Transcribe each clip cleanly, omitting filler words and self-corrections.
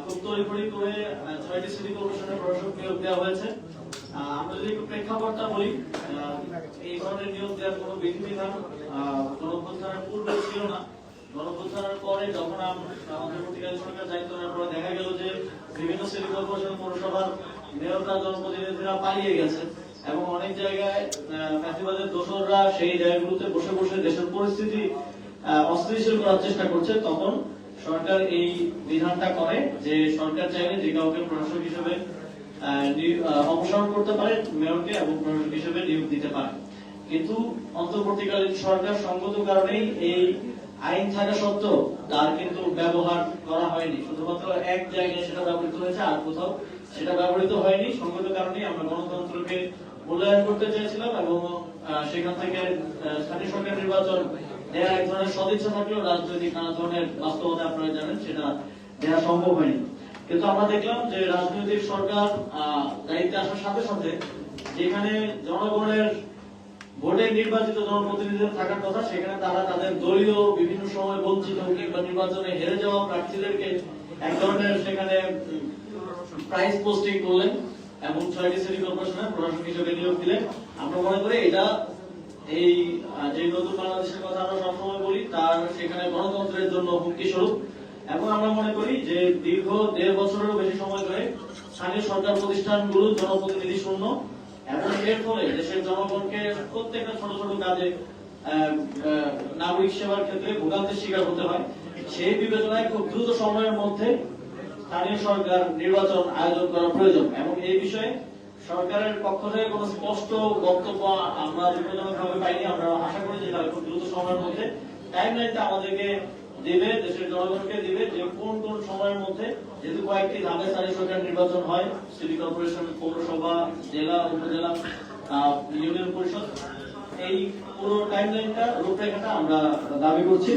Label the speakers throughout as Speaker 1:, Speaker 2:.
Speaker 1: খুব তড়িঘড়ি করে ৬টি সিটি কর্পোরেশনের প্রশাসক নিয়োগ দেওয়া হয়েছে। আমরা যদি একটু প্রেক্ষাপটটা বলি, এই ধরনের নিয়োগ দেওয়ার কোনো বিধিবিধান গণঅভ্যুত্থানের পূর্বে ছিল না। গণঅভ্যুত্থানের পরে যখন অন্তর্বর্তীকালীন সরকার দায়িত্ব নেওয়ার পরে দেখা গেল যে বিভিন্ন সিটি কর্পোরেশন পৌরসভার মেয়ররা জনপ্রতিনিধিরা পালিয়ে গেছে এবং অনেক জায়গায় ফ্যাসিবাদের দোসররা সেই জায়গাগুলোতে বসে বসে দেশের পরিস্থিতি অস্থিতিশীল করার চেষ্টা করছে। তখন সরকার এই বিধানটা করে যে সরকার চাইলে যে কাউকে প্রশাসক হিসেবে অপসারণ করতে পারে, মেয়রকে, এবং প্রশাসক হিসেবে নিয়োগ দিতে পারে। কিন্তু অন্তর্বর্তীকালীন সরকার সঙ্গত কারণেই এই আইন থাকা সত্ত্বেও তার কিন্তু ব্যবহার করা হয়নি। শুধুমাত্র এক জায়গায় সেটা ব্যবহৃত হয়েছে, আর কোথাও সেটা ব্যবহৃত হয়নি। সঙ্গত কারণেই আমরা গণতন্ত্রকে মূল্যায়ন করতে চেয়েছিলাম এবং সেখান থেকে স্থানীয় সরকার নির্বাচন দেওয়ার এক ধরনের সদিচ্ছা থাকলেও রাজনৈতিক নানা ধরনের বাস্তবতা আপনারা জানেন সেটা দেওয়া সম্ভব হয়নি। কিন্তু আমরা দেখলাম যে রাজনৈতিক সরকার দায়িত্বে আসার সাথে সাথে যেখানে জনগণের ভোটে নির্বাচিত জনপ্রতিনিধিদের থাকার কথা, সেখানে তারা তাদের দলীয় বিভিন্ন সময় বঞ্চিত কিংবা নির্বাচনে হেরে যাওয়া প্রার্থীদেরকে এক ধরনের সেখানে প্রাইজ পোস্টিং করলেন এবং ৬টি সিটি কর্পোরেশনের প্রশাসক হিসেবে নিয়োগ দিলেন। আমরা মনে করি এটা এই যে নতুন বাংলাদেশের কথা আমরা সবসময় বলি তার সেখানে গণতন্ত্রের জন্য হুমকি স্বরূপ। এবং আমরা মনে করি যে দীর্ঘ ১.৫ বছরেরও বেশি সময় ধরে স্থানীয় সরকার প্রতিষ্ঠানগুলো জনপ্রতিনিধি শূন্য এবং এর ফলে দেশের জনগণকে প্রত্যেকটা ছোট ছোট কাজে নাগরিক সেবার ক্ষেত্রে ভোগান্তির শিকার হতে হয়। সেই বিবেচনায় খুব দ্রুত সময়ের মধ্যে স্থানীয় সরকার নির্বাচন আয়োজন করা প্রয়োজন এবং এই বিষয়ে সরকারের পক্ষ থেকে কোনো স্পষ্ট বক্তব্য আমরা বিপজ্জনকভাবে পাইনি। আমরা আশা করি যে তারা খুব দ্রুত সময়ের মধ্যে টাইমলাইনটা আমাদেরকে দিবে, দেশের জনগণকে দিবে যে কোন কোন সময়ের মধ্যে, যেহেতু কয়েকটি ধাপে স্থানীয় সরকার নির্বাচন হয়, সিটি কর্পোরেশন, পৌরসভা, জেলা, উপজেলা, ইউনিয়ন পরিষদ, এই পুরো টাইমলাইনটা, রূপরেখাটা আমরা দাবি করছি।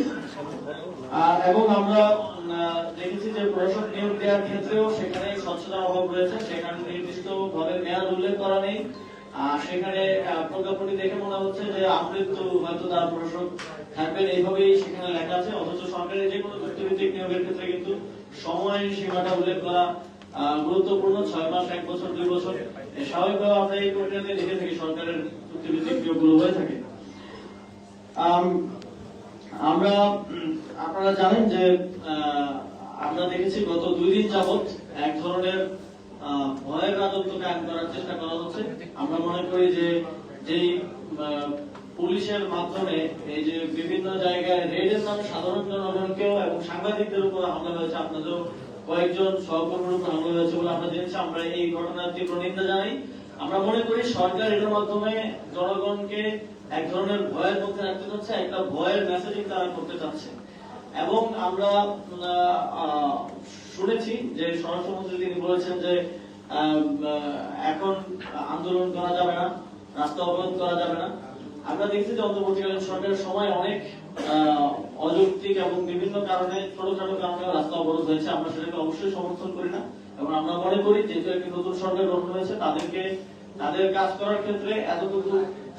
Speaker 1: এবং আমরা দেখেছি যে প্রশাসক নিয়োগ দেওয়ার ক্ষেত্রেও সেখানে স্বচ্ছতার অভাব রয়েছে। সেখানে নির্দিষ্ট ভাবে মেয়াদ উল্লেখ করা নেই। সেখানে প্রজ্ঞাপনটি দেখে মনে হচ্ছে যে আমৃত্যু হয়তো তার প্রশাসক থাকবেন, এইভাবেই সেখানে লেখা আছে। অথচ সরকারের যে কোনো চুক্তিভিত্তিক নিয়োগের ক্ষেত্রে কিন্তু সময় সীমাটা উল্লেখ করা গুরুত্বপূর্ণ। ৬ মাস, ১ বছর, ২ বছর, স্বাভাবিকভাবে আমরা এই প্রক্রিয়াতে লিখে থাকি সরকারের চুক্তিভিত্তিক নিয়োগগুলো হয়ে থাকে। আমরা আপনারা জানেন যে আমরা দেখেছি গত ২ দিন যাবৎ এক ধরনের ভয়ের রাজত্ব কায়েম করার চেষ্টা করা হচ্ছে। আমরা মনে করি যে যেই পুলিশের মাধ্যমে এই যে বিভিন্ন জায়গায় রেডের নামে সাধারণ জনগণকেও এবং সাংবাদিকদের উপর হামলা হয়েছে, আপনাদেরও কয়েকজন সহকর্মীর উপর হামলা হয়েছে বলে আমরা জেনেছি। আমরা এই ঘটনার তীব্র নিন্দা জানাই। আমরা মনে করি সরকার এটার মাধ্যমে জনগণকে এক ধরনের ভয়ের মধ্যে রাখতে চাচ্ছে, একটা ভয়ের মেসেজিং তারা করতে চাচ্ছে। এবং আমরা শুনেছি যে স্বরাষ্ট্রমন্ত্রী তিনি বলেছেন যে এখন আন্দোলন করা যাবে না, রাস্তা অবরোধ করা যাবে না। আমরা দেখছি যে অন্তর্বর্তীকালীন সরকারের সময় অনেক অযৌক্তিক এবং বিভিন্ন কারণে, ছোটখাটো কারণে রাস্তা অবরোধ হয়েছে। আমরা সেটাকে অবশ্যই সমর্থন করি না এবং আমরা মনে করি যেহেতু একটি নতুন সরকার গঠন হয়েছে তাদেরকে তাদের কাজ করার ক্ষেত্রে এতটুকু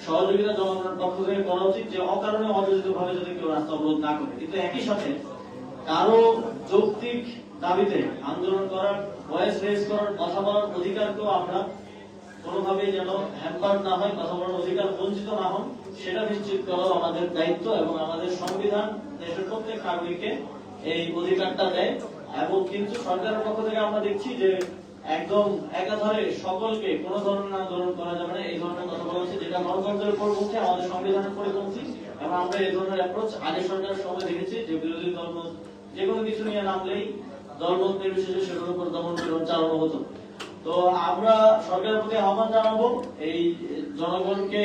Speaker 1: সহযোগিতা জনগণের পক্ষ থেকে করা উচিত যে অকারণে অযোজিত ভাবে যদি কেউ রাস্তা অবরোধ না করে। কিন্তু একই সাথে কারো যৌক্তিক দাবিতে আন্দোলন করার, ভয়েস রেজ করার, কথা বলার অধিকারকেও আমরা কোনোভাবেই যেন হ্যাম্পার না হয়, কথা বলার অধিকার বঞ্চিত না হন, সেটা নিশ্চিত করাও আমাদের দায়িত্ব। এবং আমাদের সংবিধান দেশের প্রত্যেক নাগরিককে এই অধিকারটা দেয়। এবং কিন্তু সরকারের পক্ষ থেকে আমরা দেখছি যে একদম একাধারে সকলকে কোনো ধরনের আন্দোলন করা যাবে না, এই ধরনের কথা বলা হচ্ছে, যেটা গণতন্ত্রের পরিপন্থী, আমাদের সংবিধানের পরিপন্থী। এবং আমরা এই ধরনের অ্যাপ্রোচ আগে সরকারের সময় দেখেছি যে বিরোধী দলমত যে কোনো কিছু নিয়ে নামলেই দলমত নির্বিশেষে সেগুলোর উপর দমন পীড়ন চালানো হতো। তো আমরা সরকারের প্রতি আহ্বান জানাবো এই জনগণকে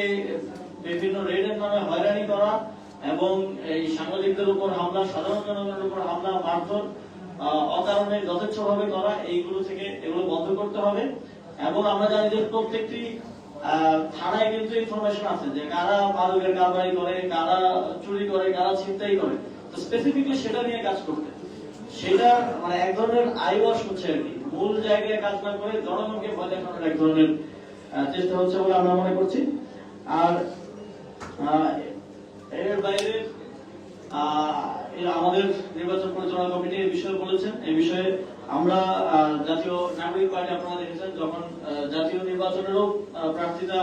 Speaker 1: বিভিন্ন রেডের নামে হয়রানি করা এবং এই সাংবাদিকদের উপর হামলা, সাধারণ জনগণের উপর হামলা, মারধর অকারণে যথেচ্ছভাবে করা, এইগুলো থেকে এগুলো বন্ধ করতে হবে। এবং আমরা জানি যে প্রত্যেকটি থানায় কিন্তু ইনফরমেশন আছে যে কারা মাদকের কারবারি করে, কারা চুরি করে, কারা ছিনতাই করে। তো স্পেসিফিকলি সেটা নিয়ে কাজ করতে, সেটা মানে এক ধরনের আইওয়াশ হচ্ছে আর কি, মূল জায়গায় কাজ না করে জনগণকে ভয় দেখানোর এক ধরনের চেষ্টা হচ্ছে বলে আমরা মনে করছি। আর এর বাইরে আমাদের নির্বাচন পরিচালনা কমিটি এই বিষয়ে বলেছেন। এই বিষয়ে আমরা জাতীয় নাগরিক পার্টি আপনারা দেখেছেন যখন জাতীয় নির্বাচনেরও প্রার্থীতা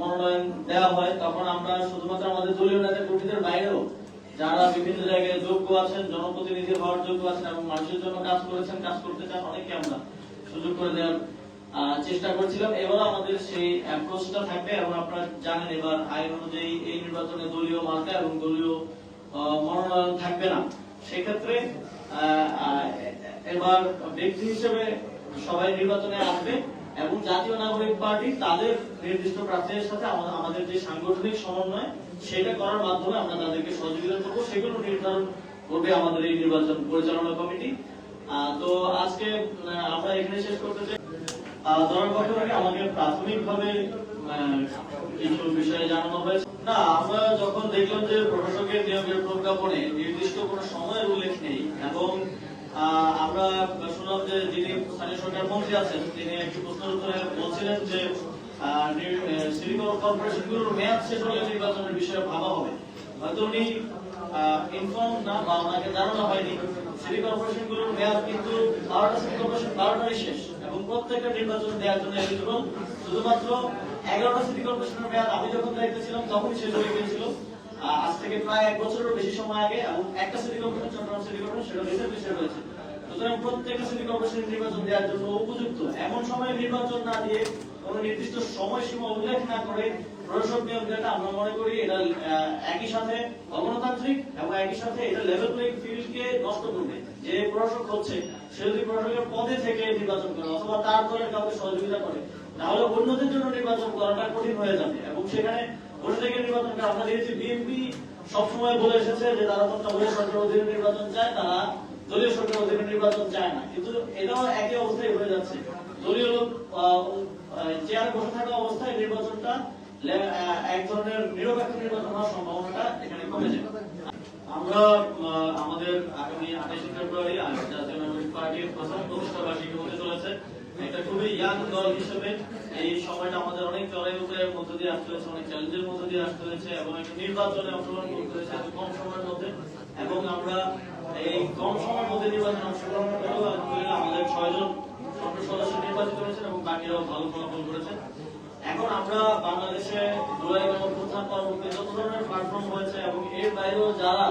Speaker 1: মনোনয়ন দেওয়া হয় তখন আমরা শুধুমাত্র আমাদের দলীয় নেতা কর্মীদের বাইরেও যারা বিভিন্ন জায়গায় যোগ্য আছেন, জনপ্রতিনিধি হওয়ার যোগ্য আছেন এবং মানুষের জন্য কাজ করেছেন, কাজ করতে চান, অনেকে আমরা সুযোগ করে দেওয়ার চেষ্টা করছিলাম। এবারও আমাদের সেই অ্যাপ্রোচটা থাকবে এবং আপনারা জানেন এবার আইন অনুযায়ী এই নির্বাচনে দলীয় মার্কা এবং দলীয় মনোনয়ন থাকবে না। সেক্ষেত্রে এবার ব্যক্তি হিসেবে সবাই নির্বাচনে আসবে এবং জাতীয় নাগরিক পার্টি তাদের নির্দিষ্ট প্রার্থীদের সাথে আমাদের যে সাংগঠনিক সমন্বয় সেটা করার মাধ্যমে আমরা তাদেরকে সহযোগিতা করবো, সেগুলো নির্ধারণ করবে আমাদের এই নির্বাচন পরিচালনা কমিটি। তো আজকে আমরা এখানে শেষ করতে চাই। ধরার পক্ষ থেকে আমাকে প্রাথমিকভাবে কিছু বিষয়ে জানানো হয়েছে। না, আমরা যখন দেখলাম যে প্রশাসকের নিয়োগের প্রজ্ঞাপনে নির্দিষ্ট কোনো সময়ের উল্লেখ নেই এবং আমরা শুনলাম যে যিনি স্থানীয় সরকার মন্ত্রী আছেন তিনি একটি প্রশ্নের উত্তরে বলছিলেন যে সিটি কর্পোরেশনগুলোর মেয়াদ শেষ হলে নির্বাচনের বিষয়ে ভাবা হবে। হয়তো উনি ইনফর্ম না বা ওনাকে জানানো হয়নি। সিটি কর্পোরেশনগুলোর মেয়াদ কিন্তু 12টা সিটি কর্পোরেশন 12টারই শেষ এবং প্রত্যেকটা নির্বাচন দেওয়ার জন্য এলিজিবল। শুধুমাত্র 11টা সিটি কর্পোরেশনের মেয়াদ আমি যখন দায়িত্বে ছিলাম তখনই শেষ হয়ে গিয়েছিল, আজ থেকে প্রায় 1 বছরেরও বেশি সময় আগে, এবং একটা city corporation Chattogram city corporation সেটা রিজার্ভ হিসেবে রয়েছে। সুতরাং প্রত্যেকটা সিটি কর্পোরেশন নির্বাচন দেওয়ার জন্য উপযুক্ত। এমন সময় নির্বাচন না দিয়ে কোনো নির্দিষ্ট সময়সীমা উল্লেখ না করে প্রশাসক নিয়োগ দেওয়াটা আমরা মনে করি এটা একই সাথে অগণতান্ত্রিক এবং একই সাথে এটা লেভেল প্লেইং ফিল্ডকে নষ্ট করবে। যে প্রশাসক হচ্ছে সে যদি প্রশাসকের পদে থেকে নির্বাচন করে অথবা তার দলের কাউকে সহযোগিতা করে তাহলে অন্যদের জন্য নির্বাচন করাটা কঠিন হয়ে যাবে এবং সেখানে বসে থেকে নির্বাচন করা। আমরা দেখেছি বিএনপি সবসময় বলে এসেছে যে তারা তত্ত্বাবধায়ক সরকার অধীনে নির্বাচন চায়, তারা দলীয় সরকার অধীনে নির্বাচন চায় না, কিন্তু এটাও একই অবস্থায় হয়ে যাচ্ছে। দলীয় লোক চেয়ারে বসে থাকা অবস্থায় নির্বাচনটা এক ধরনের নিরপেক্ষ নির্বাচন হওয়ার সম্ভাবনাটা এখানে কমে যায়। আমরা আমাদের আগামী 28 ফেব্রুয়ারি জাতীয় নাগরিক পার্টির প্রথম প্রতিষ্ঠা বার্ষিকী হতে চলেছে। একটা খুবই ইয়াং দল হিসেবে এই সময়টা আমাদের অনেক চড়াই উতরাইয়ের মধ্য দিয়ে আসতে হয়েছে, অনেক চ্যালেঞ্জের মধ্য দিয়ে আসতে হয়েছে এবং একটা নির্বাচনে অংশগ্রহণ করতে হয়েছে এত কম সময়ের মধ্যে। এবং আমরা এই কম সময়ের মধ্যে নির্বাচনে অংশগ্রহণ করেও আলহামদুলিল্লাহ আমাদের 6 জন সংসদ সদস্য নির্বাচিত হয়েছেন এবং বাকিরাও ভালো ফলাফল করেছেন। এখন আমরা বাংলাদেশে জুলাই গণঅভ্যুত্থান পরবর্তী যত ধরনের প্ল্যাটফর্ম হয়েছে এবং এর বাইরেও যারা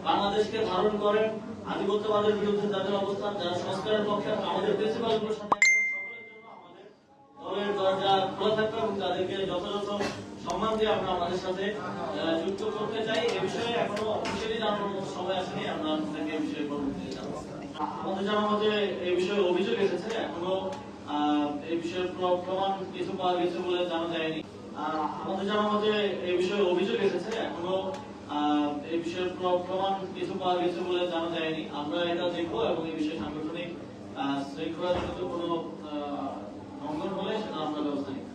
Speaker 1: বাংলাদেশকে ধারণ করেন, আধিপত্যবাদের বিরুদ্ধে যাদের অবস্থান, যারা সংস্কারের পক্ষে আমাদের প্রিন্সিপালগুলোর সাথে সকলের জন্য আমাদের দলের দরজা খোলা থাকবে এবং তাদেরকে যথাযথ সম্মান দিয়ে আমরা আমাদের সাথে যুক্ত করতে চাই। এ বিষয়ে এখনো অফিসিয়ালি জানানোর মতো সময় আসেনি, আমরা আপনাদেরকে এই বিষয়ে পরবর্তীতে জানাবো। আমাদের জানা মতে এই বিষয়ে অভিযোগ এসেছে, এখনো এই বিষয়ে প্রমাণ কিছু পাওয়া গেছে বলে জানা যায়নি। আমাদের জানা মতে এই বিষয়ে অভিযোগ এসেছে, এখনো এই বিষয়ে প্রমাণ কিছু পাওয়া গেছে বলে জানা যায়নি। আমরা এটা দেখবো এবং এই বিষয়ে সাংগঠনিক শৃঙ্খলাজনিত কোনো লঙ্ঘন হলে সেটা আমরা ব্যবস্থা নিব।